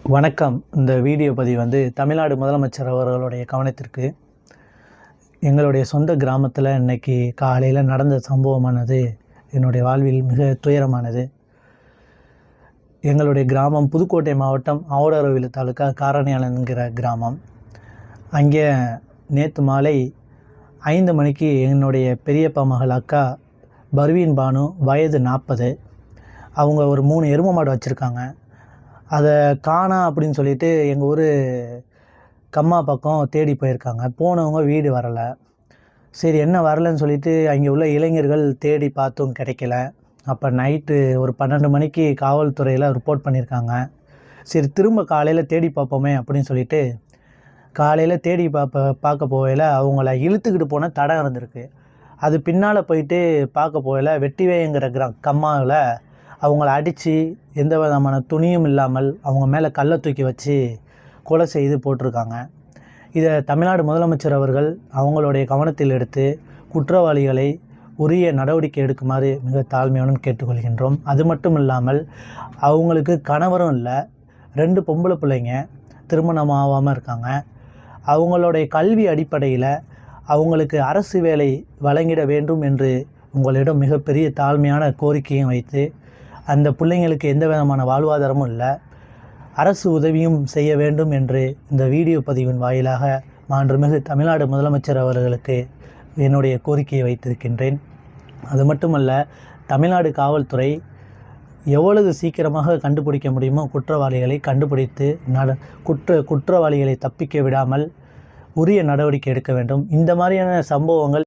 வணக்கம். இந்த வீடியோ பதிவு தமிழ்நாடு முதலமைச்சர் அவர்களுடைய கவனத்திற்கு. எங்களுடைய சொந்த கிராமத்தில் இன்றைக்கி காலையில் நடந்த சம்பவமானது என்னுடைய வாழ்வில் மிக துயரமானது. எங்களுடைய கிராமம் புதுக்கோட்டை மாவட்டம் ஆவுடையார்வில் தாலுக்கா காரணியால் என்கிற கிராமம். அங்கே நேற்று மாலை 5 மணிக்கு என்னுடைய பெரியப்பா மகள் அக்கா பர்வீன் பானு, வயது 40. அவங்க ஒரு 3 எருமை மாடு வச்சுருக்காங்க. அதை காணோம் அப்படின்னு சொல்லிட்டு எங்கள் ஊர் கம்மா பக்கம் தேடி போயிருக்காங்க. போனவங்க வீடு வரலை. சரி, என்ன வரலைன்னு சொல்லிட்டு அங்கே உள்ள இளைஞர்கள் தேடி பார்த்தும் கிடைக்கல. அப்போ நைட்டு ஒரு 12 மணிக்கு காவல்துறையில் ரிப்போர்ட் பண்ணியிருக்காங்க. சரி, திரும்ப காலையில் தேடி பார்ப்போமே அப்படின்னு சொல்லிட்டு காலையில் தேடி பார்க்க போகையில் அவங்கள இழுத்துக்கிட்டு போன தடம் இருந்திருக்கு. அது பின்னால் போயிட்டு பார்க்க போகையில் வெட்டிவேங்கிற கம்மாவில் அவங்கள அடித்து எந்த விதமான துணியும் இல்லாமல் அவங்க மேலே கல்லை தூக்கி வச்சு கொலை செய்து போட்டிருக்காங்க. இதை தமிழ்நாடு முதலமைச்சர் அவர்கள் அவங்களுடைய கவனத்தில் எடுத்து குற்றவாளிகளை உரிய நடவடிக்கை எடுக்குமாறு மிக தாழ்மையுடன் கேட்டுக்கொள்கின்றோம். அது மட்டும் இல்லாமல் அவங்களுக்கு கணவரும் இல்லை, 2 பொம்பளை பிள்ளைங்க திருமணம் ஆகாமல் இருக்காங்க. அவங்களுடைய கல்வி அடிப்படையில் அவங்களுக்கு அரசு வேலை வழங்கிட வேண்டும் என்று உங்களிடம் மிகப்பெரிய தாழ்மையான கோரிக்கையும் வைத்து, அந்த பிள்ளைங்களுக்கு எந்த விதமான வாழ்வாதாரமும் இல்லை, அரசு உதவியும் செய்ய வேண்டும் என்று இந்த வீடியோ பதிவின் வாயிலாக மாண்புமிகு தமிழ்நாடு முதலமைச்சர் அவர்களுக்கு என்னுடைய கோரிக்கையை வைத்திருக்கின்றேன். அது மட்டுமல்ல, தமிழ்நாடு காவல்துறை எவ்வளவு சீக்கிரமாக கண்டுபிடிக்க முடியுமோ குற்றவாளிகளை கண்டுபிடித்து குற்றவாளிகளை தப்பிக்க விடாமல் உரிய நடவடிக்கை எடுக்க வேண்டும். இந்த மாதிரியான சம்பவங்கள்